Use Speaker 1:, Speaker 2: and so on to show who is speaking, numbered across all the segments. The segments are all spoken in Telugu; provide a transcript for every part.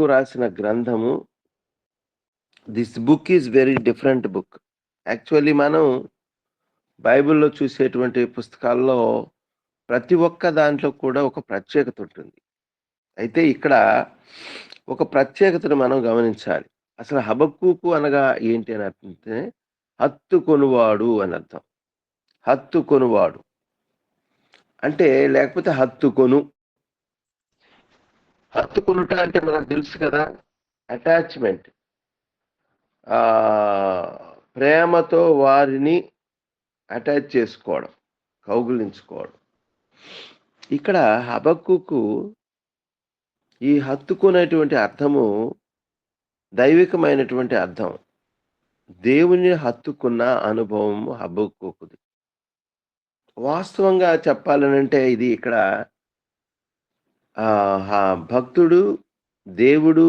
Speaker 1: హబక్కూ రాసిన గ్రంథము. This book is very different book. Actually మనం బైబిల్‌లో చూసేటువంటి పుస్తకాల్లో ప్రతి ఒక్క దాంట్లో కూడా ఒక ప్రత్యేకత ఉంటుంది. అయితే ఇక్కడ ఒక ప్రత్యేకతను మనం గమనించాలి. అసలు హబక్కూకు అనగా ఏంటి అని అంటే హత్తుకొనువాడు అని అర్థం. హత్తుకొనువాడు అంటే లేకపోతే హత్తుకొను. హత్తుకొనుట అంటే మనకు తెలుసు కదా! అటాచ్‌మెంట్. ప్రేమతో వారిని అటాచ్ చేసుకోవడం, కౌగిలించుకోవడం. ఇక్కడ హబక్కూకు ఈ హత్తుకునేటువంటి అర్థము దైవికమైనటువంటి అర్థం. దేవుని హత్తుకున్న అనుభవం హబక్కూకుది. వాస్తవంగా చెప్పాలనంటే ఇది ఇక్కడ భక్తుడు, దేవుడు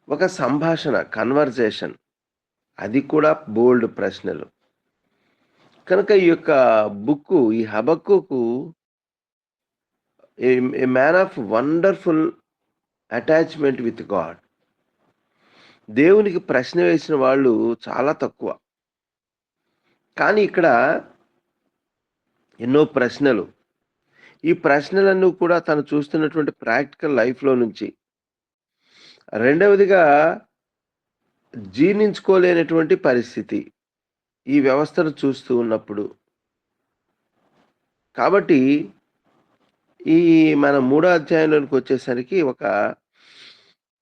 Speaker 1: ఒక సంభాషణ, కన్వర్జేషన్. అది కూడా బోల్డ్ ప్రశ్నలు. కనుక ఈ యొక్క బుక్కు, ఈ హబక్కూకు a man of wonderful attachment with god. దేవునికి ప్రశ్న వేసిన వాళ్ళు చాలా తక్కువ. కానీ ఇక్కడ ఎన్నో ప్రశ్నలు. ఈ ప్రశ్నలన్నీ కూడా తను చూస్తున్నటువంటి ప్రాక్టికల్ లైఫ్‌లో నుంచి. రెండవదిగా జీర్ణించుకోలేనటువంటి పరిస్థితి. ఈ వ్యవస్థను చూస్తూ ఉన్నప్పుడు. కాబట్టి ఈ మన మూడో అధ్యాయంలోనికి వచ్చేసరికి ఒక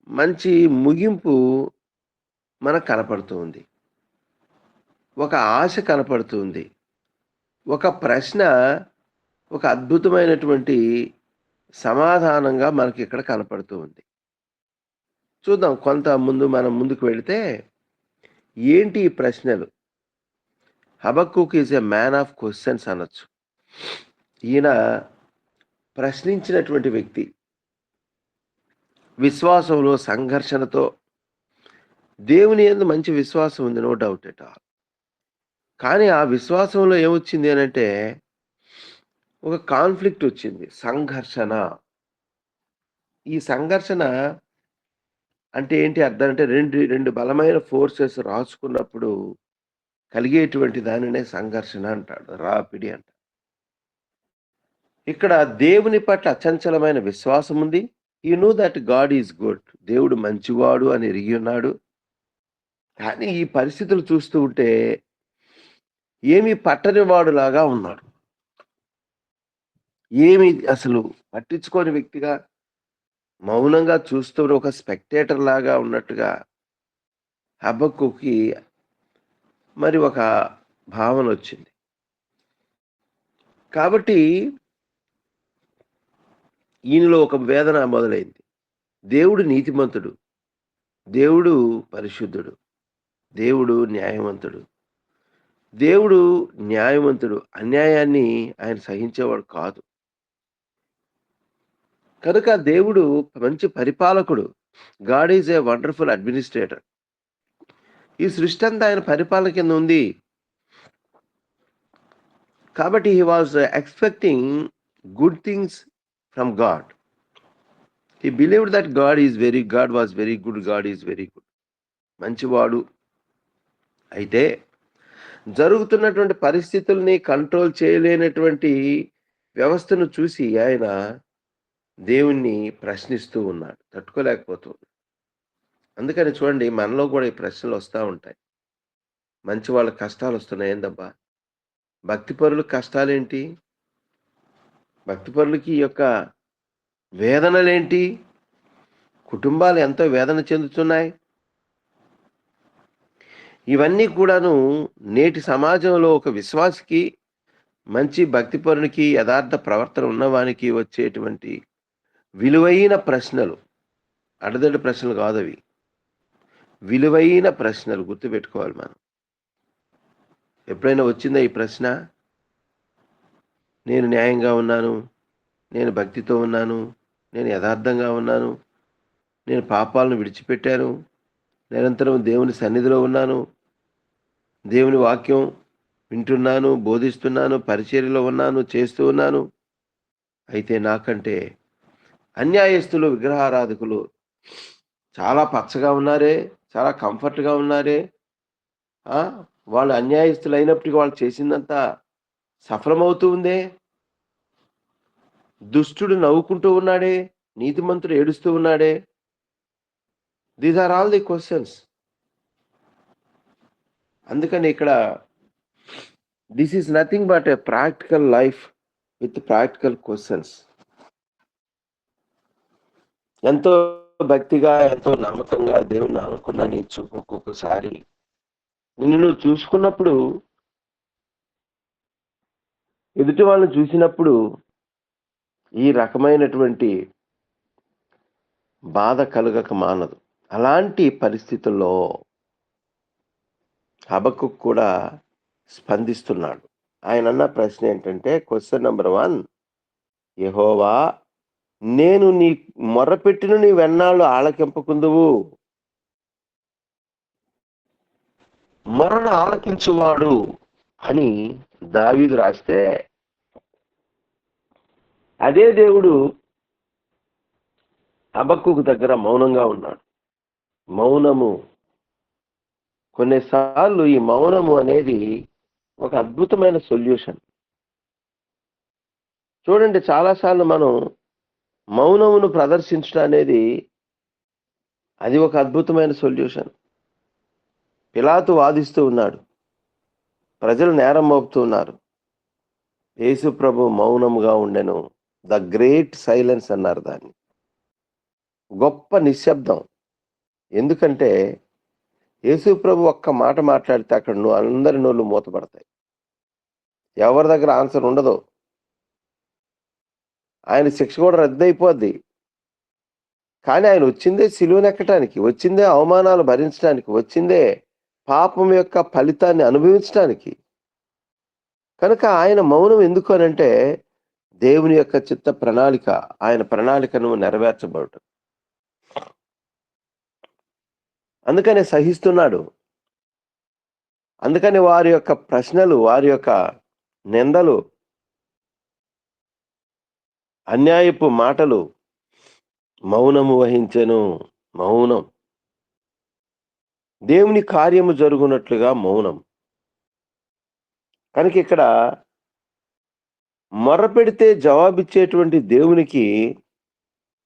Speaker 1: మంచి ముగింపు మనకు కనపడుతూ ఉంది. ఒక ఆశ కనపడుతుంది. ఒక ప్రశ్న ఒక అద్భుతమైనటువంటి సమాధానంగా మనకి ఇక్కడ కనపడుతూ ఉంది. చూద్దాం కొంత మనం ముందుకు వెళితే ఏంటి ఈ ప్రశ్నలు? Habakkuk is a man of questions అనొచ్చు. ఈయన ప్రశ్నించినటువంటి వ్యక్తి. విశ్వాసంలో సంఘర్షణతో దేవుని యందు మంచి విశ్వాసం ఉంది, నో డౌట్ ఎట్ ఆల్. కానీ ఆ విశ్వాసంలో ఏమొచ్చింది అనంటే ఒక కాన్ఫ్లిక్ట్ వచ్చింది. సంఘర్షణ. ఈ సంఘర్షణ అంటే ఏంటి అర్థం అంటే రెండు బలమైన ఫోర్సెస్ రాసుకున్నప్పుడు కలిగేటువంటి దానినే సంఘర్షణ అంటాడు. రాపిడి అంటాడు. ఇక్కడ దేవుని పట్ల అచంచలమైన విశ్వాసం ఉంది. You know that God is good. దేవుడు మంచివాడు అని ఎరిగి ఉన్నాడు. కానీ ఈ పరిస్థితులు చూస్తూ ఉంటే ఏమీ పట్టని వాడులాగా ఉన్నాడు. ఏమి అసలు పట్టించుకోని వ్యక్తిగా మౌనంగా చూస్తూ ఒక స్పెక్టేటర్ లాగా ఉన్నట్టుగా హబక్కూకి మరి ఒక భావన వచ్చింది. కాబట్టి ఈయనలో ఒక వేదన మొదలైంది. దేవుడు నీతిమంతుడు, దేవుడు పరిశుద్ధుడు, దేవుడు న్యాయవంతుడు. దేవుడు న్యాయవంతుడు. అన్యాయాన్ని ఆయన సహించేవాడు కాదు. కనుక దేవుడు మంచి పరిపాలకుడు. God is a wonderful administrator. ఈ సృష్టి అంతా ఆయన పరిపాలన కింద ఉంది. కాబట్టి he was expecting good things from god. He believed that god was very good. God is very good. మంచివాడు. అయితే జరుగుతున్నటువంటి పరిస్థితుల్ని కంట్రోల్ చేయలేనటువంటి వ్యవస్థను చూసి ఆయన దేవుణ్ణి ప్రశ్నిస్తూ ఉన్నాడు. తట్టుకోలేకపోతూ. అందుకని చూడండి మనలో కూడా ఈ ప్రశ్నలు వస్తూ ఉంటాయి. మంచి వాళ్ళకి కష్టాలు వస్తున్నాయి. ఏందబ్బా భక్తిపరులకు కష్టాలేంటి? భక్తిపరులకి ఈ యొక్క వేదనలేంటి? కుటుంబాలు ఎంతో వేదన చెందుతున్నాయి. ఇవన్నీ కూడాను నేటి సమాజంలో ఒక విశ్వాసికి, మంచి భక్తిపరునికి, యథార్థ ప్రవర్తన ఉన్నవానికి వచ్చేటువంటి విలువైన ప్రశ్నలు. అడదడి ప్రశ్నలు కాదవి. విలువైన ప్రశ్నలు గుర్తుపెట్టుకోవాలి మనం. ఎప్పుడైనా వచ్చిందా ఈ ప్రశ్న? నేను న్యాయంగా ఉన్నాను, నేను భక్తితో ఉన్నాను, నేను యథార్థంగా ఉన్నాను, నేను పాపాలను విడిచిపెట్టాను, నిరంతరం దేవుని సన్నిధిలో ఉన్నాను, దేవుని వాక్యం వింటున్నాను, బోధిస్తున్నాను, పరిచర్యలో ఉన్నాను, చేస్తూ ఉన్నాను. అయితే నాకంటే అన్యాయస్తులు, విగ్రహారాధకులు చాలా పచ్చగా ఉన్నారే, చాలా కంఫర్ట్‌గా ఉన్నారే. ఆ! వాళ్ళు అన్యాయస్తులైనప్పటికీ వాళ్ళు చేసిందంతా సఫలమవుతూ ఉందే. దుష్టుడు నవ్వుకుంటూ ఉన్నాడే, నీతిమంతుడు ఏడుస్తూ ఉన్నాడే. These are all the questions. అందుకని ఇక్కడ this is nothing but a practical life with practical questions. ఎంతో భక్తిగా, ఎంతో నమ్మకంగా దేవుడిని అనుకున్న నీ చూపు ఒక్కొక్కసారి నిన్ను నువ్వు చూసుకున్నప్పుడు, ఎదుటి వాళ్ళని చూసినప్పుడు ఈ రకమైనటువంటి బాధ కలగక మానదు. అలాంటి పరిస్థితుల్లో హబక్కుకు కూడా స్పందిస్తున్నాడు. ఆయనన్న ప్రశ్న ఏంటంటే క్వెషన్ నంబర్ 1, యెహోవా నేను నీ మొర్రపెట్టిన నీవెన్నాళ్ళు ఆలకింపకుందువు? మొరను ఆలకించువాడు అని దావీదు రాస్తే, అదే దేవుడు హబక్కుకు దగ్గర మౌనంగా ఉన్నాడు. మౌనము, కొన్నిసార్లు ఈ మౌనము అనేది ఒక అద్భుతమైన సొల్యూషన్. చూడండి, చాలాసార్లు మనం మౌనమును ప్రదర్శించడం అనేది అది ఒక అద్భుతమైన సొల్యూషన్. పిలాతు వాదిస్తూ ఉన్నాడు, ప్రజలు నేరం మోపుతూ ఉన్నారు. యేసు ప్రభు మౌనముగా ఉండెను. ద గ్రేట్ సైలెన్స్ అన్నారు దాన్ని. గొప్ప నిశ్శబ్దం. ఎందుకంటే యేసు ప్రభు ఒక్క మాట మాట్లాడితే అక్కడ అందరి నోళ్ళు మూతపడతాయి. ఎవరి దగ్గర ఆన్సర్ ఉండదు. ఆయన శిక్ష కూడా రద్దయిపోద్ది. కానీ ఆయన వచ్చిందే సిలువనెక్కటానికి, వచ్చిందే అవమానాలు భరించడానికి, వచ్చిందే పాపం యొక్క ఫలితాన్ని అనుభవించడానికి. కనుక ఆయన మౌనం ఎందుకు అనంటే దేవుని యొక్క చిత్త ప్రణాళిక, ఆయన ప్రణాళికను నెరవేర్చబడటం. అందుకనే సహిస్తున్నాడు. అందుకని వారి యొక్క ప్రశ్నలు, వారి యొక్క నిందలు, అన్యాయపు మాటలు మౌనము వహించెను. మౌనం. దేవుని కార్యము జరుగునట్లుగా మౌనం. కనుక ఇక్కడ మొర్రపెడితే జవాబిచ్చేటువంటి దేవునికి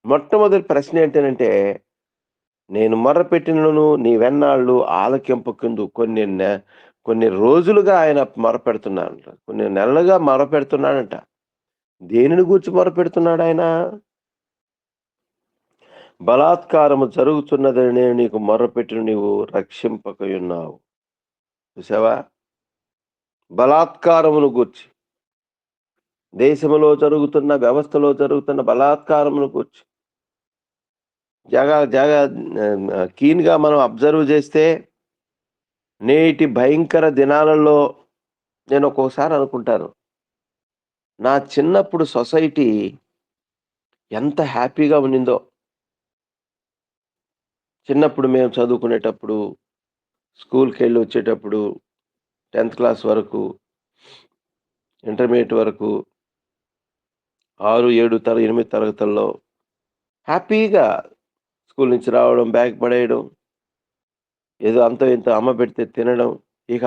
Speaker 1: మొట్టమొదటి ప్రశ్న ఏంటంటే, నేను మొర్రపెట్టినను నీవెన్నాళ్ళు ఆలకింపకుందు. కొన్ని రోజులుగా ఆయన మొరపెడుతున్నాడంట. కొన్ని నెలలుగా మొరపెడుతున్నాడంట. దేనిని గూర్చి మొరపెడుతున్నాడు ఆయన? బలాత్కారము జరుగుతున్నదని నేను నీకు మొర్రపెట్టిన నీవు రక్షింపకయున్నావు. చూసావా? బలాత్కారమును గూర్చి, దేశంలో జరుగుతున్న, వ్యవస్థలో జరుగుతున్న బలాత్కారమును గూర్చి కీన్‌గా మనం అబ్జర్వ్ చేస్తే నేటి భయంకర దినాలలో నేను ఒక్కోసారి అనుకుంటాను, నా చిన్నప్పుడు సొసైటీ ఎంత హ్యాపీగా ఉండిందో. చిన్నప్పుడు మేము చదువుకునేటప్పుడు, స్కూల్‌కెళ్ళి వచ్చేటప్పుడు, 10th క్లాస్ వరకు, ఇంటర్మీడియేట్ వరకు, 6, 7, 8 తరగతుల్లో హ్యాపీగా స్కూల్ నుంచి రావడం, బ్యాగ్ పడేయడం, ఏదో అంతో ఇంతో అమ్మ పెడితే తినడం, ఇక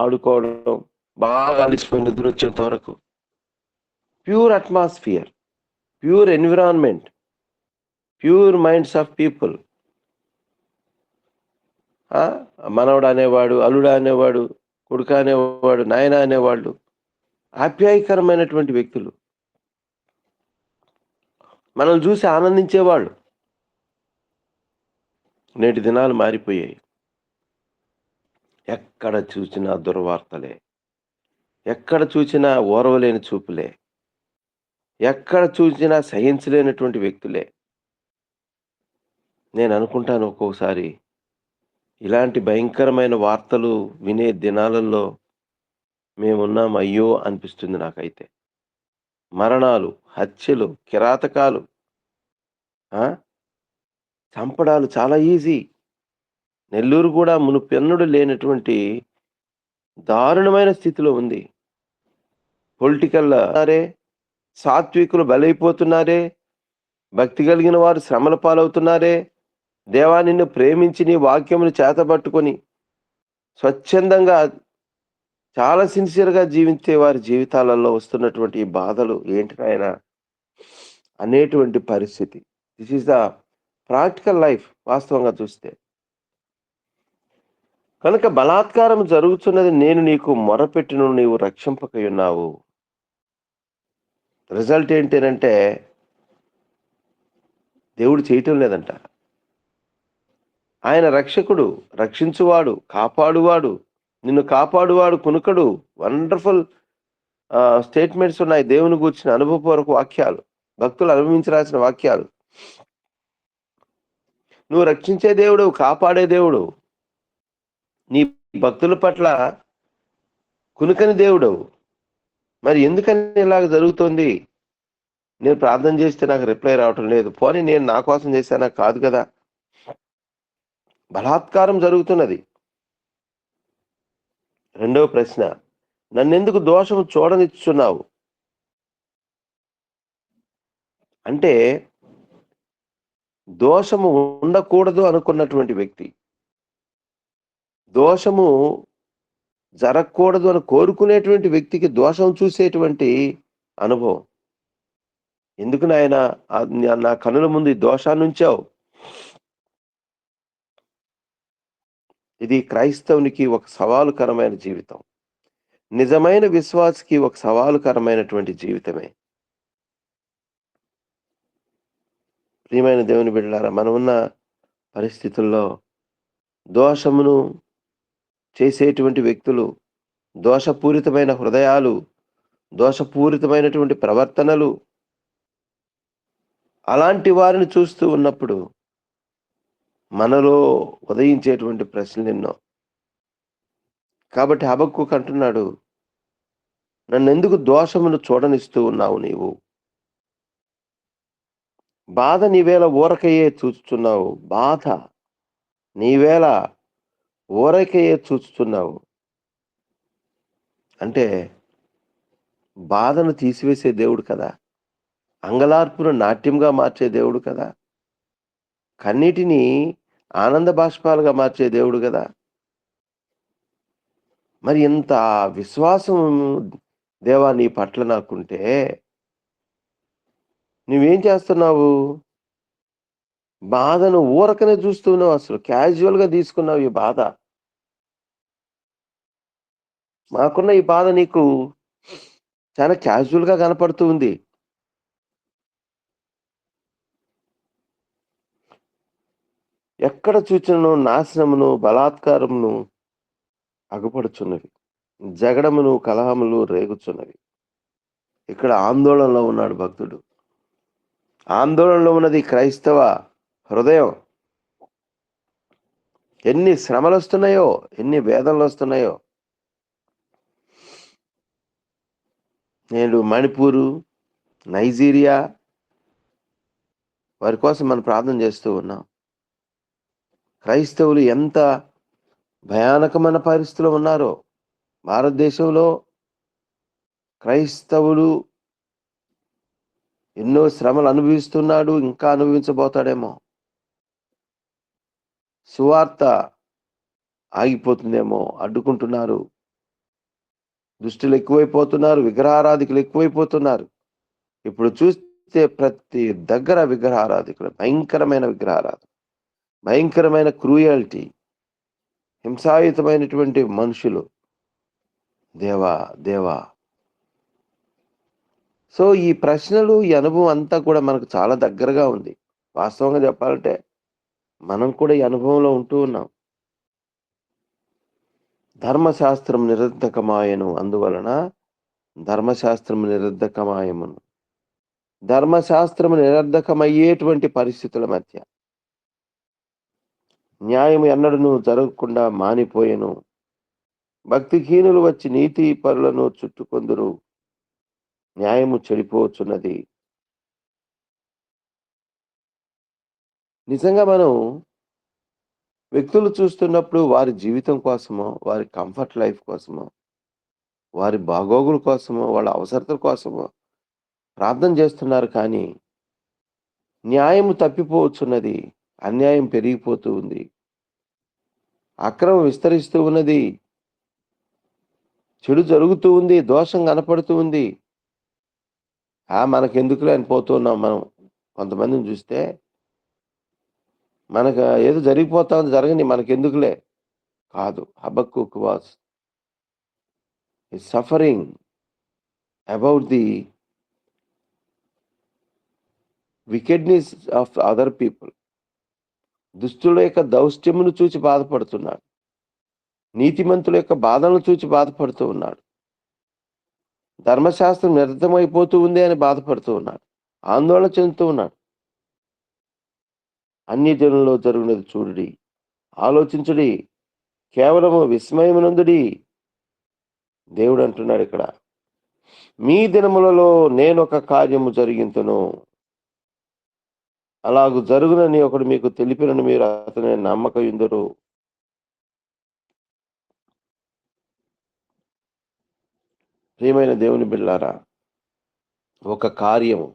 Speaker 1: ఆడుకోవడం, బాగా అలిసిపోయి నిద్రొచ్చేంత వరకు. Pure atmosphere, pure environment, pure minds of people. మనవడు అనేవాడు, అల్లుడు అనేవాడు, కొడుక అనేవాడు, నాయన అనేవాళ్ళు, ఆప్యాయకరమైనటువంటి వ్యక్తులు. మనల్ని చూసి ఆనందించేవాళ్ళు. నేటి దినాలు మారిపోయాయి. ఎక్కడ చూసినా దుర్వార్తలే, ఎక్కడ చూసినా ఓర్వలేని చూపులే, ఎక్కడ చూసినా సహించలేనటువంటి వ్యక్తులే. నేను అనుకుంటాను ఒక్కోసారి, ఇలాంటి భయంకరమైన వార్తలు వినే దినాలలో మేమున్నాం అయ్యో అనిపిస్తుంది నాకైతే. మరణాలు, హత్యలు, కిరాతకాలు, చంపడాలు చాలా ఈజీ. నెల్లూరు కూడా మునుపెన్నడూ లేనటువంటి దారుణమైన స్థితిలో ఉంది. పొలిటికల్ సాత్వికులు బలైపోతున్నారే, భక్తి కలిగిన వారు శ్రమల పాలవుతున్నారే. దేవా నిన్ను ప్రేమించి నీ వాక్యమును చేతబట్టుకొని స్వచ్ఛందంగా చాలా సిన్సియర్‌గా జీవించే వారి జీవితాలలో వస్తున్నటువంటి ఈ బాధలు ఏంటి నాయనా అనేటువంటి పరిస్థితి. This is the practical life వాస్తవంగా చూస్తే. కనుక బలాత్కారం జరుగుతున్నది నేను నీకు మొరపెట్టినను నీవు రక్షింపకయున్నావు. రిజల్ట్ ఏంటనంటే దేవుడు చేయటం లేదంట. ఆయన రక్షకుడు, రక్షించువాడు, కాపాడువాడు, నిన్ను కాపాడువాడు కునుకడు. వండర్‌ఫుల్ స్టేట్మెంట్స్ ఉన్నాయి దేవుని గూర్చిన అనుభవపూర్వక వాక్యాలు. భక్తులు అనుభవించి వాక్యాలు. నువ్వు రక్షించే దేవుడవు, కాపాడే దేవుడవు. నీ భక్తుల పట్ల కునుకని దేవుడవు. మరి ఎందుకని ఇలాగ జరుగుతోంది? నేను ప్రార్థన చేస్తే నాకు రిప్లై రావటం లేదు. పోనీ నేను నా కోసం చేశానా? కాదు కదా! బలాత్కారం జరుగుతున్నది. రెండవ ప్రశ్న, నన్నెందుకు దోషము చూడనిచ్చుచున్నావు? అంటే దోషము ఉండకూడదు అనుకున్నటువంటి వ్యక్తి. దోషము జరగకూడదు అని కోరుకునేటువంటి వ్యక్తికి దోషం చూసేటువంటి అనుభవం. ఎందుకు నాయనా నా కనుల ముందు ఈ దోషాన్నుంచావు? ఇది క్రైస్తవునికి ఒక సవాలుకరమైన జీవితం. నిజమైన విశ్వాసికి ఒక సవాలుకరమైనటువంటి జీవితమే. ప్రియమైన దేవుని బిడ్డలారా, మనమున్న పరిస్థితుల్లో దోషమును చేసేటువంటి వ్యక్తులు, దోషపూరితమైన హృదయాలు, దోషపూరితమైనటువంటి ప్రవర్తనలు, అలాంటి వారిని చూస్తూ ఉన్నప్పుడు మనలో ఉదయించేటువంటి ప్రశ్నలెన్నో. కాబట్టి హబక్కూకు అంటున్నాడు, నన్నెందుకు దోషమును చూడనిస్తూ ఉన్నావు నీవు? బాధ నీవేళ ఊరకయే చూచుచున్నావు. బాధ నీవేళ ఊరకయే చూచుచున్నావు. అంటే బాధను తీసివేసే దేవుడు కదా! అంగలార్పును నాట్యంగా మార్చే దేవుడు కదా! కన్నీటిని ఆనంద బాష్పాలుగా మార్చే దేవుడు గదా! మరి ఇంత విశ్వాసం దేవా నీ పట్ల నాకుంటే నువ్వేం చేస్తున్నావు? బాధను ఊరకనే చూస్తున్నావు అసలు. క్యాజువల్‌గా తీసుకున్నావు ఈ బాధ. మాకున్న ఈ బాధ నీకు చాలా క్యాజువల్‌గా కనపడుతూ ఉంది. ఎక్కడ చూచినను నాశనమును, బలాత్కారమును అగుపడుచున్నవి. జగడమును, కలహములు రేగుచున్నవి. ఇక్కడ ఆందోళనలో ఉన్నాడు భక్తుడు. ఆందోళనలో ఉన్నది క్రైస్తవ హృదయం. ఎన్ని శ్రమలొస్తున్నాయో, ఎన్ని వేదనలొస్తున్నాయో. నేడు మణిపూరు, నైజీరియా వారి కోసం మనం ప్రార్థన చేస్తూ ఉన్నాం. క్రైస్తవులు ఎంత భయానకమైన పరిస్థితిలో ఉన్నారో. భారతదేశంలో క్రైస్తవులు ఎన్నో శ్రమలు అనుభవిస్తున్నాడు. ఇంకా అనుభవించబోతాడేమో. సువార్త ఆగిపోతుందేమో. అడ్డుకుంటున్నారు. దుష్టులు ఎక్కువైపోతున్నారు. విగ్రహారాధికులు ఎక్కువైపోతున్నారు. ఇప్పుడు చూస్తే ప్రతి దగ్గర విగ్రహారాధికులు. భయంకరమైన విగ్రహారాధన. భయంకరమైన క్రూయల్టీ. హింసాయుతమైనటువంటి మనుషులు. దేవా! దేవా! సో, ఈ ప్రశ్నలు, ఈ అనుభవం అంతా కూడా మనకు చాలా దగ్గరగా ఉంది. వాస్తవంగా చెప్పాలంటే మనం కూడా ఈ అనుభవంలో ఉంటూ ఉన్నాం. ధర్మశాస్త్రం నిరర్ధకమాయెను. అందువలన ధర్మశాస్త్రము నిరర్ధకమాయెను. ధర్మశాస్త్రము నిరర్ధకమయ్యేటువంటి పరిస్థితుల మధ్య న్యాయం ఎన్నడూను జరగకుండా మానిపోయెను. భక్తిహీనులు వచ్చి నీతి పరులను చుట్టుకొందురు. న్యాయము చెడిపోవచ్చున్నది. నిజంగా మనం వ్యక్తులు చూస్తున్నప్పుడు వారి జీవితం కోసమో, వారి కంఫర్ట్ లైఫ్ కోసమో, వారి బాగోగుల కోసమో, వాళ్ళ అవసరతల కోసమో ప్రార్థన చేస్తున్నారు కానీ, న్యాయము తప్పిపోవచ్చున్నది, అన్యాయం పెరిగిపోతూ ఉంది, అక్రమం విస్తరిస్తూ ఉన్నది, చెడు జరుగుతూ ఉంది, దోషం కనపడుతూ ఉంది. మనకెందుకులే అని పోతున్నాం మనం. కొంతమందిని చూస్తే మనకు ఏదో జరిగిపోతా ఉంది, జరగని, మనకెందుకులే. కాదు, Habakkuk was suffering about the wickedness of other people. దుష్టుల యొక్క దౌష్ట్యమును చూచి బాధపడుతున్నాడు, నీతిమంతుల యొక్క బాధలను చూచి బాధపడుతూ ఉన్నాడు, ధర్మశాస్త్రం వ్యర్థమైపోతూ ఉంది అని బాధపడుతూ ఉన్నాడు, ఆందోళన చెందుతూ ఉన్నాడు. అన్ని జనుల్లో జరుగునది చూడుడి, ఆలోచించుడి, కేవలము విస్మయమునందుడి. దేవుడు అంటున్నాడు ఇక్కడ, మీ దినములలో నేనొక కార్యము జరిగింతును, అలాగు జరుగునని ఒకడు మీకు తెలిపినను మీరు అతని నమ్మకయుందురు. ప్రియమైన దేవుని బిడ్డలారా, ఒక కార్యము,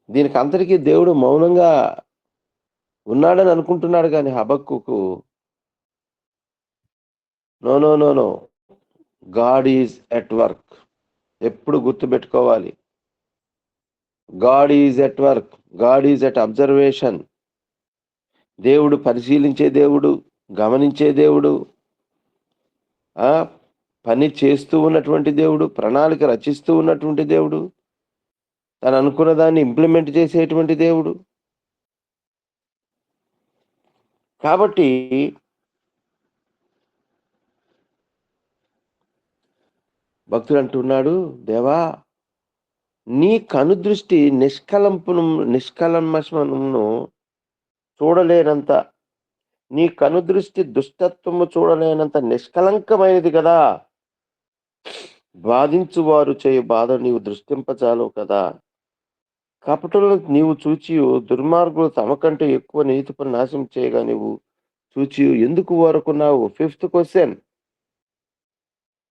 Speaker 1: దీనికి అంతటికీ దేవుడు మౌనంగా ఉన్నాడని అనుకుంటున్నాడు, కానీ హబక్కూకు no no no no, god is at work. ఎప్పుడు గుర్తుపెట్టుకోవాలి, god is at work, god is at observation. దేవుడు పరిశీలించే దేవుడు, గమనించే దేవుడు, పని చేస్తూ ఉన్నటువంటి దేవుడు, ప్రణాళిక రచిస్తూ ఉన్నటువంటి దేవుడు, తను అనుకున్న దాన్ని ఇంప్లిమెంట్ చేసేటువంటి దేవుడు. కాబట్టి భక్తుడు అంటున్నాడు, దేవా, నీ కనుదృష్టి నిష్కల్మషమును చూడలేనంత, నీ కనుదృష్టి దుష్టత్వము చూడలేనంత నిష్కలంకమైనది కదా. బాధించువారు చేయు బాధ నీవు దృష్టింపజాలవు కదా. కపటులను నీవు చూచియు, దుర్మార్గులు తమ కంటే ఎక్కువ నీతి పని నాశనం చేయగా నీవు చూచియు ఎందుకు వరకున్నావు? 5th క్వశ్చన్,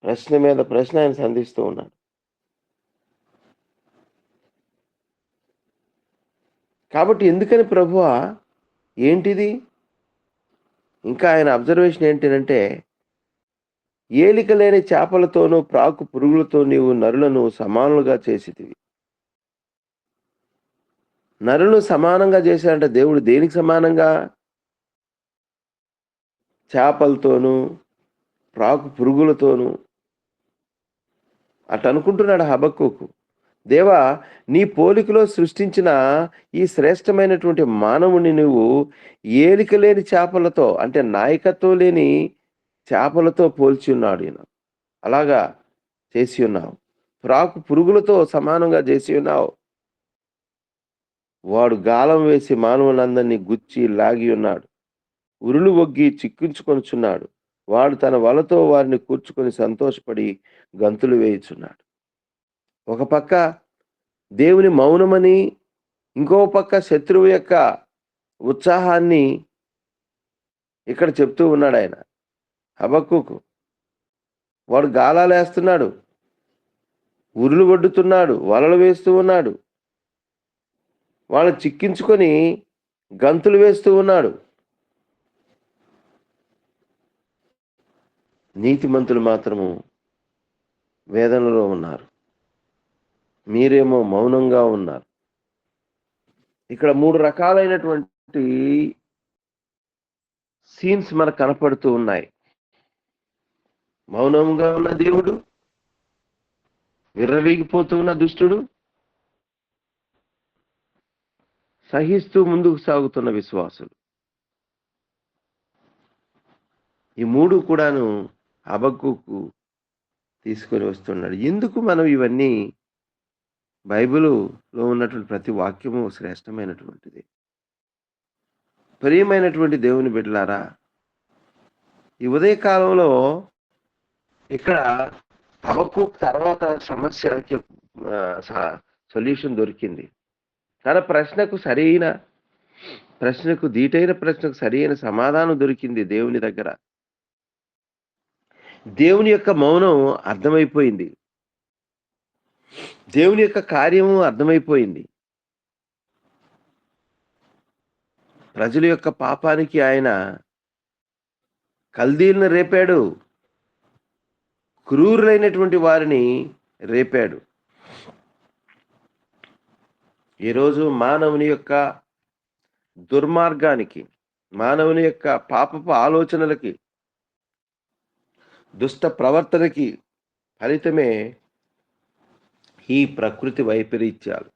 Speaker 1: ప్రశ్న మీద ప్రశ్న ఆయన సంధిస్తూ ఉన్నాడు. కాబట్టి ఎందుకని ప్రభువా, ఏంటిది? ఇంకా ఆయన అబ్జర్వేషన్ ఏంటంటే, ఏలిక లేని చేపలతోనూ ప్రాకు పురుగులతో నీవు నరులను సమానులుగా చేసితివి. నరులను సమానంగా చేశాడంటే దేవుడు దేనికి సమానంగా? చేపలతోనూ ప్రాకు పురుగులతోనూ అట్ అనుకుంటున్నాడు హబక్కూకు. దేవా, నీ పోలికలో సృష్టించిన ఈ శ్రేష్టమైనటువంటి మానవుని నువ్వు ఏలిక లేని చేపలతో, అంటే నాయకత్వం లేని చేపలతో పోల్చి ఉన్నాడు ఈయన. అలాగా చేసి ఉన్నావు. ప్రాకు పురుగులతో సమానంగా చేసి ఉన్నావు. వాడు గాలం వేసి మానవులందరినీ గుచ్చి లాగి ఉన్నాడు, ఉరులు ఒగ్గి చిక్కించుకొనుచున్నాడు. వాడు తన వలతో వారిని కూర్చుకొని సంతోషపడి గంతులు వేయుచున్నాడు. ఒక పక్క దేవుని మౌనమని, ఇంకో పక్క శత్రువు యొక్క ఉత్సాహాన్ని ఇక్కడ చెప్తూ ఉన్నాడు ఆయన హబక్కూకు. వాడు గాలాలు వేస్తున్నాడు, ఉరులు వడ్డుతున్నాడు, వలలు వేస్తూ ఉన్నాడు, వాళ్ళు చిక్కించుకొని గంతులు వేస్తూ ఉన్నాడు. నీతిమంతులు మాత్రము వేదనలో ఉన్నారు, మీరేమో మౌనంగా ఉన్నారు. ఇక్కడ 3 రకాలైనటువంటి సీన్స్ మనకు కనపడుతూ ఉన్నాయి. మౌనంగా ఉన్న దేవుడు, విర్రవీగిపోతూ ఉన్న దుష్టుడు, సహిస్తూ ముందుకు సాగుతున్న విశ్వాసులు. ఈ 3 కూడాను హబక్కూకు తీసుకొని వస్తున్నాడు. ఎందుకు మనం ఇవన్నీ, బైబిలులో ఉన్నటువంటి ప్రతి వాక్యము శ్రేష్టమైనటువంటిది. ప్రియమైనటువంటి దేవుని బిడ్డలారా, ఈ ఉదయకాలంలో ఇక్కడ హబక్కూకు తర్వాత సమస్యకి సొల్యూషన్ దొరికింది. తన ప్రశ్నకు దీటైన ప్రశ్నకు సరైన సమాధానం దొరికింది దేవుని దగ్గర. దేవుని యొక్క మౌనం అర్థమైపోయింది, దేవుని యొక్క కార్యము అర్థమైపోయింది. ప్రజల యొక్క పాపానికి ఆయన కల్దీలను రేపాడు, క్రూరులైనటువంటి వారిని రేపాడు. ఈరోజు మానవుని యొక్క దుర్మార్గానికి, మానవుని యొక్క పాపపు ఆలోచనలకి, దుష్ట ప్రవర్తనకి ఫలితమే ఈ ప్రకృతి వైపరీత్యాలు.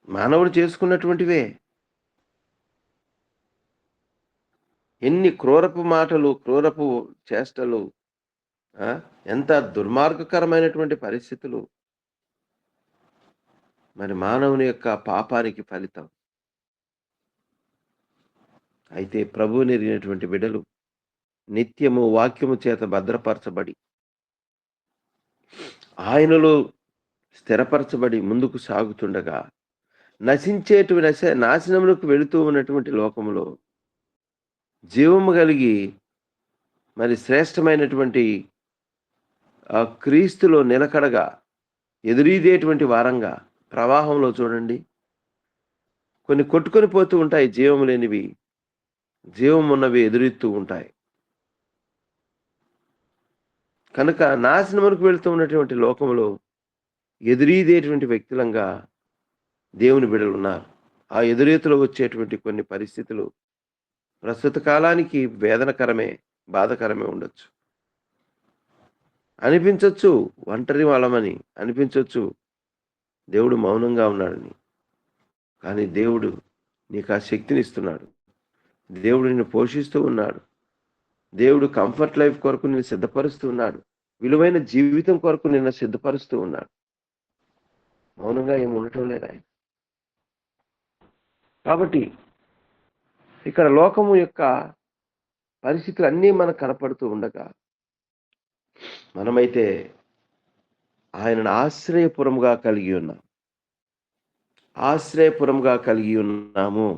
Speaker 1: మానవుడు చేసుకున్నటువంటివే. ఎన్ని క్రూరపు మాటలు, క్రూరపు చేష్టలు, ఎంత దుర్మార్గకరమైనటువంటి పరిస్థితులు. మరి మానవుని యొక్క పాపానికి ఫలితం. అయితే ప్రభువుని ఎరిగినటువంటి బిడ్డలు నిత్యము వాక్యము చేత భద్రపరచబడి, ఆయనలో స్థిరపరచబడి ముందుకు సాగుతుండగా, నాశనములకు వెళుతూ ఉన్నటువంటి లోకములో జీవము కలిగి మరి శ్రేష్టమైనటువంటి క్రీస్తులో నిలకడగా ఎదురీదేటువంటి వారంగా ప్రవాహంలో చూడండి, కొన్ని కొట్టుకొని పోతూ ఉంటాయి. జీవం లేనివి, జీవం ఉన్నవి ఎదురెత్తూ ఉంటాయి. కనుక నాశనములకు వెళుతూ ఉన్నటువంటి లోకంలో ఎదురీదేటువంటి వ్యక్తులంగా దేవుని బిడ్డలు ఉన్నారు. ఆ ఎదురీతలో వచ్చేటువంటి కొన్ని పరిస్థితులు ప్రస్తుత కాలానికి వేదనకరమే, బాధకరమే ఉండొచ్చు. అనిపించవచ్చు ఒంటరి వాళ్ళమని, అనిపించవచ్చు దేవుడు మౌనంగా ఉన్నాడని. కానీ దేవుడు నీకు ఆ శక్తిని ఇస్తున్నాడు. దేవుడు నిన్ను పోషిస్తూ ఉన్నాడు. దేవుడు కంఫర్ట్ లైఫ్ కొరకు నిన్ను సిద్ధపరుస్తూ ఉన్నాడు. విలువైన జీవితం కొరకు నిన్ను సిద్ధపరుస్తూ ఉన్నాడు. మౌనంగా ఏమి ఉండటం లేదు ఆయన. కాబట్టి ఇక్కడ లోకము యొక్క పరిస్థితులు అన్నీ మనకు కనపడుతూ ఉండగా, మనమైతే ఆయనను ఆశ్రయపురముగా కలిగి ఉన్నాం. ఆశ్రయపురముగా కలిగి ఉన్నాము.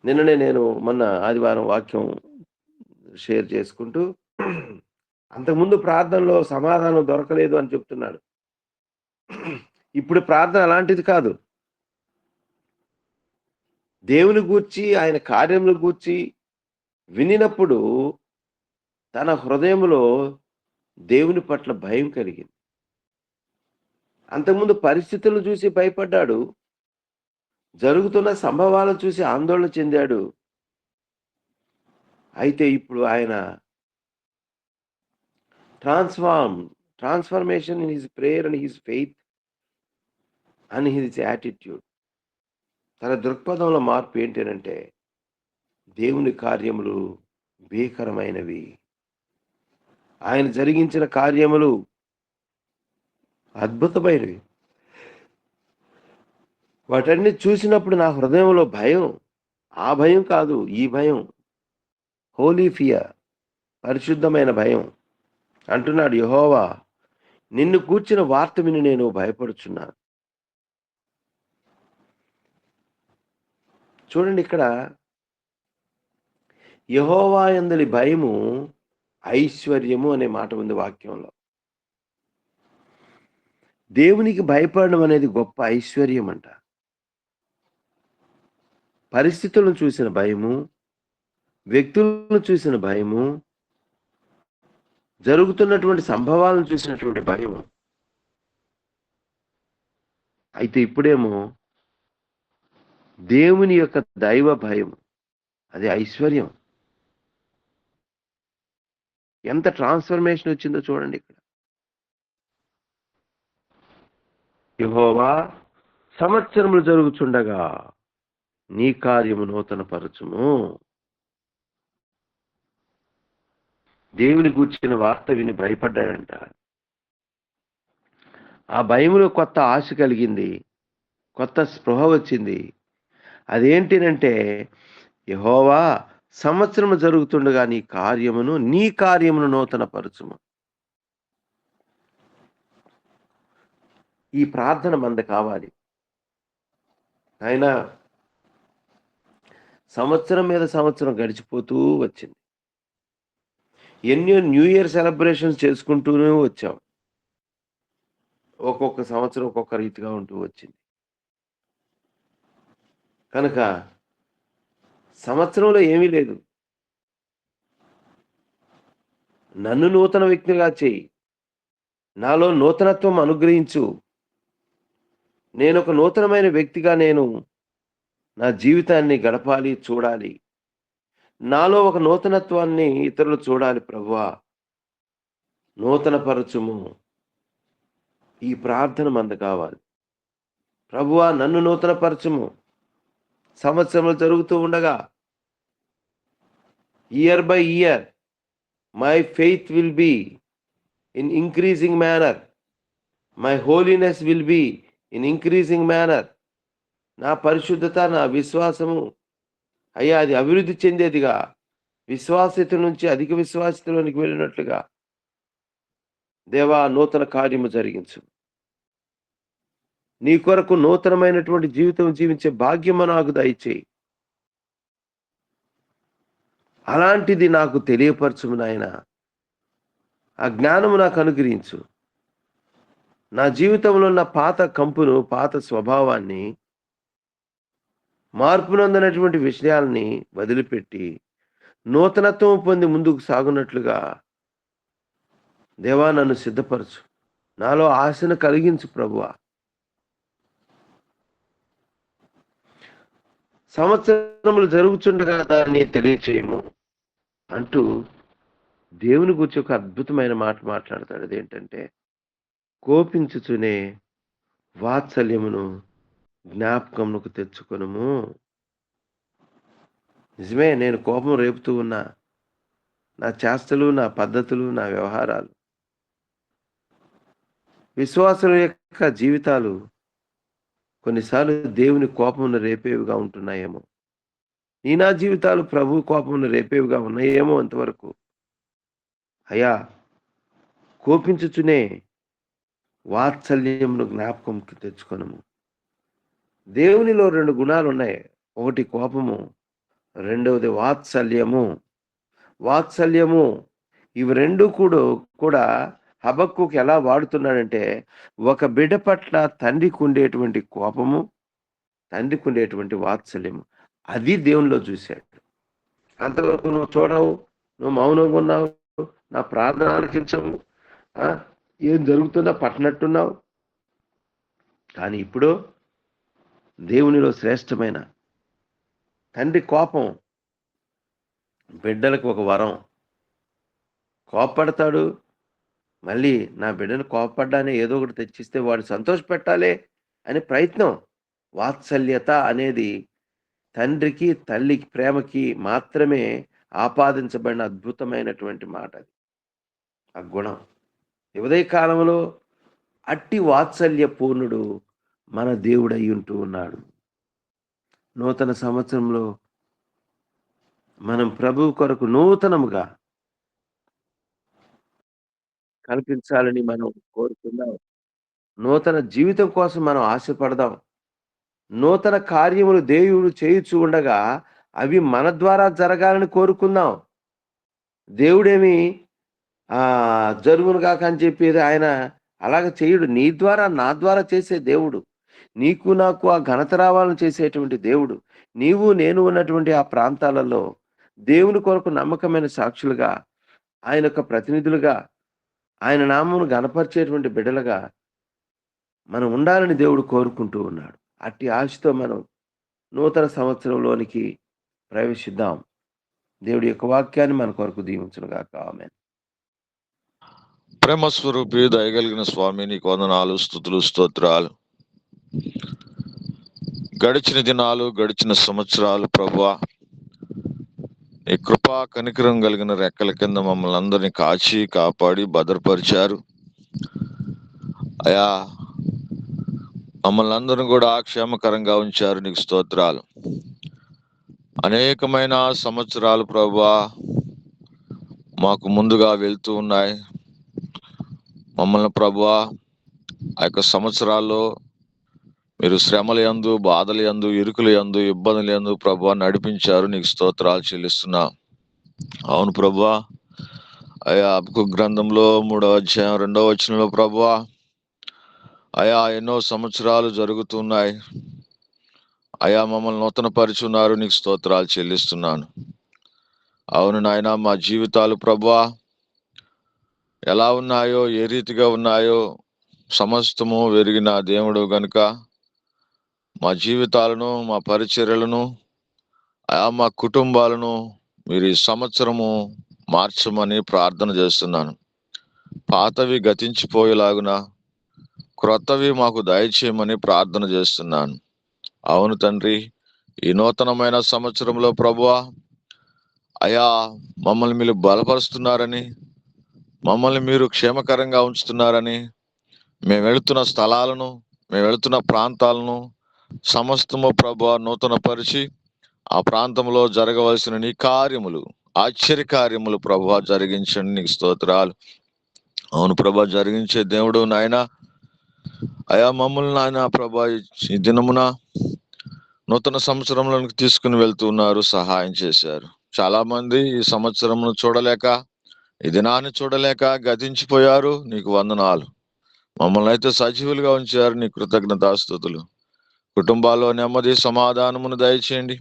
Speaker 1: నిన్ననే నేను మొన్న ఆదివారం వాక్యం షేర్ చేసుకుంటూ, అంతకుముందు ప్రార్థనలో సమాధానం దొరకలేదు అని చెప్తున్నాడు. ఇప్పుడు ప్రార్థన అలాంటిది కాదు. దేవుని గూర్చి, ఆయన కార్యములు గూర్చి వినినప్పుడు తన హృదయంలో దేవుని పట్ల భయం కలిగింది. అంతకుముందు పరిస్థితులను చూసి భయపడ్డాడు, జరుగుతున్న సంభవాలను చూసి ఆందోళన చెందాడు. అయితే ఇప్పుడు ఆయన transformation in his prayer and his faith and his attitude. తన దృక్పథంలో మార్పు ఏంటంటే, దేవుని కార్యములు భీకరమైనవి, ఆయన జరిగించిన కార్యములు అద్భుతమైనవి. వాటన్ని చూసినప్పుడు నా హృదయంలో భయం, ఆ భయం కాదు, ఈ భయం, హోలీ ఫియర్, పరిశుద్ధమైన భయం. అంటున్నాడు యెహోవా, నిన్ను కూర్చిన వార్త విని నేను భయపడుచున్నాను. చూడండి, ఇక్కడ యెహోవా యందలి భయము ఐశ్వర్యము అనే మాట ఉంది వాక్యంలో. దేవునికి భయపడడం అనేది గొప్ప ఐశ్వర్యం అంట. పరిస్థితులను చూసిన భయము, వ్యక్తులను చూసిన భయము, జరుగుతున్నటువంటి సంభవాలను చూసినటువంటి భయం. అయితే ఇప్పుడేమో దేవుని యొక్క దైవ భయం, అది ఐశ్వర్యం. ఎంత ట్రాన్స్ఫర్మేషన్ వచ్చిందో చూడండి ఇక్కడ. యెహోవా, సంవత్సరములు జరుగుచుండగా నీ కార్యము నూతన పరచుము. దేవుని గూర్చిన వార్త విని భయపడ్డాడంట. ఆ భయములో కొత్త ఆశ కలిగింది, కొత్త స్పృహ వచ్చింది. అదేంటినంటే, యెహోవా, సంవత్సరము జరుగుతుండగా నీ కార్యమును నూతన పరచుము. ఈ ప్రార్థన మంద కావాలి. ఆయన సంవత్సరం మీద సంవత్సరం గడిచిపోతూ వచ్చింది. ఎన్నో న్యూ ఇయర్ సెలబ్రేషన్స్ చేసుకుంటూనే వచ్చాం. ఒక్కొక్క సంవత్సరం ఒక్కొక్క రీతిగా ఉంటూ వచ్చింది. కనుక సంవత్సరంలో ఏమీ లేదు. నన్ను నూతన వ్యక్తిగా చెయ్యి. నాలో నూతనత్వం అనుగ్రహించు. నేనొక నూతనమైన వ్యక్తిగా నా జీవితాన్ని గడపాలి, చూడాలి. నాలో ఒక నూతనత్వాన్ని ఇతరులు చూడాలి ప్రభువా. నూతనపరచుము. ఈ ప్రార్థన మనకు కావాలి. ప్రభువా నన్ను నూతనపరచుము. సంవత్సరములు జరుగుతూ ఉండగా year by year my faith will be in increasing manner. My holiness will be in increasing manner. నా పరిశుద్ధత, నా విశ్వాసము అయ్యా అది అభివృద్ధి చెందేదిగా, విశ్వాస్యత నుంచి అధిక విశ్వాస్యతలోనికి వెళ్ళినట్లుగా దేవా నూతన కార్యము జరిగించు. నీ కొరకు నూతనమైనటువంటి జీవితం జీవించే భాగ్యము నాకు దయచేయి. అలాంటిది నాకు తెలియపరచుము నాయన. ఆ జ్ఞానము నాకు అనుగ్రహించు. నా జీవితంలో ఉన్న పాత కంపును, పాత స్వభావాన్ని, మార్పునందనటువంటి విషయాల్ని వదిలిపెట్టి నూతనత్వం పొంది ముందుకు సాగునట్లుగా దేవా నన్ను సిద్ధపరచు. నాలో ఆశను కలిగించు ప్రభువా. సంవత్సరములు జరుగుతుండగా దాన్ని తెలియచేయము అంటూ దేవుని గురించి ఒక అద్భుతమైన మాట మాట్లాడతాడు. అదేంటంటే, కోపించుచునే వాత్సల్యమును జ్ఞాపకమునకు తెచ్చుకొనుము. నిజమే, నేను కోపం రేపుతూ ఉన్నా. నా చేష్టలు, నా పద్ధతులు, నా వ్యవహారాలు, విశ్వాసుల యొక్క జీవితాలు కొన్నిసార్లు దేవుని కోపమును రేపేవిగా ఉంటున్నాయేమో. నా జీవితాలు ప్రభు కోపమును రేపేవిగా ఉన్నాయేమో అంతవరకు. అయ్యా కోపించుచునే వాత్సల్యమును జ్ఞాపకంకి తెచ్చుకొనుము. దేవునిలో 2 గుణాలు ఉన్నాయి. ఒకటి కోపము, రెండవది వాత్సల్యము. వాత్సల్యము ఇవి 2 కూడా హబక్కుకు ఎలా వాడుతున్నాడంటే, ఒక బిడ్డ పట్ల తండ్రికి ఉండేటువంటి కోపము, తండ్రికి ఉండేటువంటి వాత్సల్యము, అది దేవునిలో చూశాడు. అంతవరకు నువ్వు చూడవు, నువ్వు మౌనంగా ఉన్నావు, నా ప్రార్థన ఆలకించవు, ఏం జరుగుతుందో పట్టనట్టున్నావు. కానీ ఇప్పుడు దేవునిలో శ్రేష్టమైన తండ్రి కోపం బిడ్డలకు ఒక వరం. కోపపడతాడు, మళ్ళీ నా బిడ్డను కోపపడ్డానే ఏదో ఒకటి తెచ్చిస్తే వాడు సంతోషపెట్టాలి అనే ప్రయత్నం. వాత్సల్యత అనేది తండ్రికి తల్లికి ప్రేమకి మాత్రమే ఆపాదించబడిన అద్భుతమైనటువంటి మాట. అది ఆ గుణం. ఉదయ కాలంలో అట్టి వాత్సల్య పూర్ణుడు మన దేవుడు అయి ఉంటూ ఉన్నాడు. నూతన సంవత్సరంలో మనం ప్రభువు కొరకు నూతనముగా కల్పించాలని మనం కోరుకుందాం. నూతన జీవితం కోసం మనం ఆశపడదాం. నూతన కార్యములు దేవుడు చేయుచూ ఉండగా అవి మన ద్వారా జరగాలని కోరుకుందాం. దేవుడేమి జరుగును గాక అని చెప్పేది ఆయన అలాగ చేయడు. నీ ద్వారా, నా ద్వారా చేసే దేవుడు. నీకు నాకు ఆ ఘనత రావాలని చేసేటువంటి దేవుడు. నీవు నేను ఉన్నటువంటి ఆ ప్రాంతాలలో దేవుని కొరకు నమ్మకమైన సాక్షులుగా, ఆయన యొక్క ప్రతినిధులుగా, ఆయన నామమును ఘనపరిచేటువంటి బిడ్డలుగా మనం ఉండాలని దేవుడు కోరుకుంటూ ఉన్నాడు. అట్టి ఆశతో మనం నూతన సంవత్సరంలోనికి ప్రవేశిద్దాం. దేవుడి యొక్క వాక్యాన్ని మన కొరకు దీవించునుగాక. ఆమేన్.
Speaker 2: ప్రేమ స్వరూపి దయగలిగిన స్వామి, నీకు వందనాలు, స్తుతులు, స్తోత్రాలు. గడిచిన దినాలు, గడిచిన సంవత్సరాలు ప్రభువా, నీ కృపా కనికరం కలిగిన రెక్కల కింద మమ్మల్ని అందరినీ కాచి కాపాడి భద్రపరిచారు. అయా మమ్మల్ని అందరిని కూడా క్షేమకరంగా ఉంచారు. నీకు స్తోత్రాలు. అనేకమైన సంవత్సరాలు ప్రభువా మాకు ముందుగా వెళ్తూ ఉన్నాయి. మమ్మల్ని ప్రభువా ఆ యొక్క సంవత్సరాల్లో మీరు శ్రమల యందు, బాధల యందు, ఇరుకుల యందు, ఇబ్బందుల యందు ప్రభువా నడిపించారు. నీకు స్తోత్రాలు చెల్లిస్తున్నా. అవును ప్రభువా, అయా హబక్కూకు గ్రంథంలో 3వ అధ్యాయం 2వ వచనంలో ప్రభువా, అయా ఎన్నో సంవత్సరాలు జరుగుతున్నాయి. అయా మమ్మల్ని నూతన పరిచున్నారు, నీకు స్తోత్రాలు చెల్లిస్తున్నాను. అవును నాయన, మా జీవితాలు ప్రభువా ఎలా ఉన్నాయో, ఏ రీతిగా ఉన్నాయో సమస్తము వెరిగిన దేవుడు గనుక మా జీవితాలను, మా పరిచర్యలను, మా కుటుంబాలను మీరు ఈ సంవత్సరము మార్చమని ప్రార్థన చేస్తున్నాను. పాతవి గతించిపోయేలాగున క్రొత్తవి మాకు దయచేయమని ప్రార్థన చేస్తున్నాను. అవును తండ్రి, ఈ నూతనమైన సంవత్సరంలో ప్రభువా అయా మమ్మల్ని మీరు బలపరుస్తున్నారని, మమ్మల్ని మీరు క్షేమకరంగా ఉంచుతున్నారని, మేము వెళుతున్న స్థలాలను, మేము వెళుతున్న ప్రాంతాలను సమస్తము ప్రభువా నూతన పరిచి ఆ ప్రాంతంలో జరగవలసిన నీ కార్యములు, ఆశ్చర్య కార్యములు ప్రభువా జరిగించండి. నీకు స్తోత్రాలు. అవును ప్రభా, జరిగించే దేవుడు నాయన. అయా మమ్మల్ని నాయన ప్రభా ఈ దినమున నూతన సంవత్సరంలోనికి తీసుకుని వెళ్తున్నారు, సహాయం చేశారు. చాలా మంది ఈ సంవత్సరమును చూడలేక, ఈ దినాన్ని చూడలేక గతించిపోయారు. నీకు వందనాలు. మమ్మల్ని అయితే సజీవులుగా ఉంచారు, నీ కృతజ్ఞతాస్తుతులు. కుటుంబాల్లో నెమ్మది సమాధానమును దయచేయండి.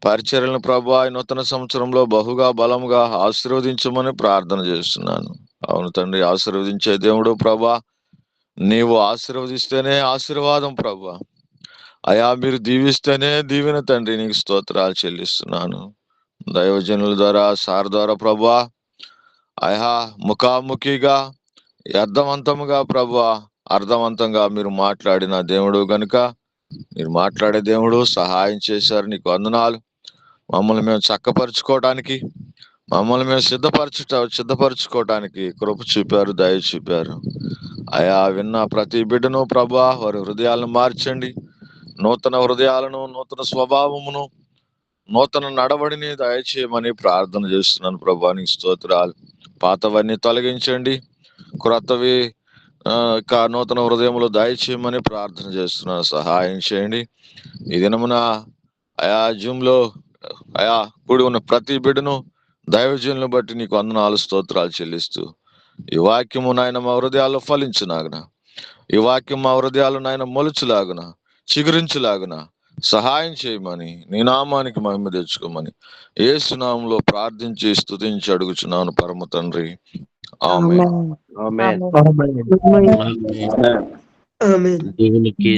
Speaker 2: పరిచర్యలను ప్రభువా ఈ నూతన సంవత్సరంలో బహుగా బలముగా ఆశీర్వదించమని ప్రార్థన చేస్తున్నాను. అవును తండ్రి, ఆశీర్వదించే దేవుడు ప్రభువా, నీవు ఆశీర్వదిస్తేనే ఆశీర్వాదం ప్రభువా. అయా మీరు దీవిస్తేనే దీవెన తండ్రి, నీకు స్తోత్రాలు చెల్లిస్తున్నాను. దైవజనుల ద్వారా, సార్ ద్వారా ప్రభువా అయా ముఖాముఖిగా అర్థవంతముగా ప్రభువా అర్థవంతంగా మీరు మాట్లాడిన దేవుడు గనుక, మీరు మాట్లాడే దేవుడు సహాయం చేశారు, నీకు వందనాలు. మమ్మల్ని మేము చక్కపరుచుకోవడానికి, మమ్మల్ని మేము సిద్ధపరచుకోవడానికి కృప చూపారు, దయ చూపారు. అయా విన్న ప్రతి బిడ్డను ప్రభువా వారి హృదయాలను మార్చండి. నూతన హృదయాలను, నూతన స్వభావమును, నూతన నడవడిని దయచేయమని ప్రార్థన చేస్తున్నాను ప్రభువా, నీకు స్తోత్రాలు. పాతవన్నీ తొలగించండి, క్రొత్తవి నూతన హృదయంలో దయచేయమని ప్రార్థన చేస్తున్నాను. సహాయం చేయండి. ఈ దినమున అయా జూమ్లో అయా కూడి ఉన్న ప్రతి బిడ్డను, దైవజనులను బట్టి నీకు వందనాలు, స్తోత్రాలు చెల్లిస్తూ ఈ వాక్యము నాయన మా హృదయాల్లో ఫలించులాగున, ఈ వాక్యం మా హృదయాలు నాయన మొలుచులాగున, చిగురించులాగున సహాయం చేయమని, నీ నామానికి మహిమ తెచ్చుకోమని యేసు నామములో ప్రార్థించి స్తుతించి అడుగుచున్నాను పరమ తండ్రి. ఆమేన్.
Speaker 1: ఆమేన్.
Speaker 3: దేవునికి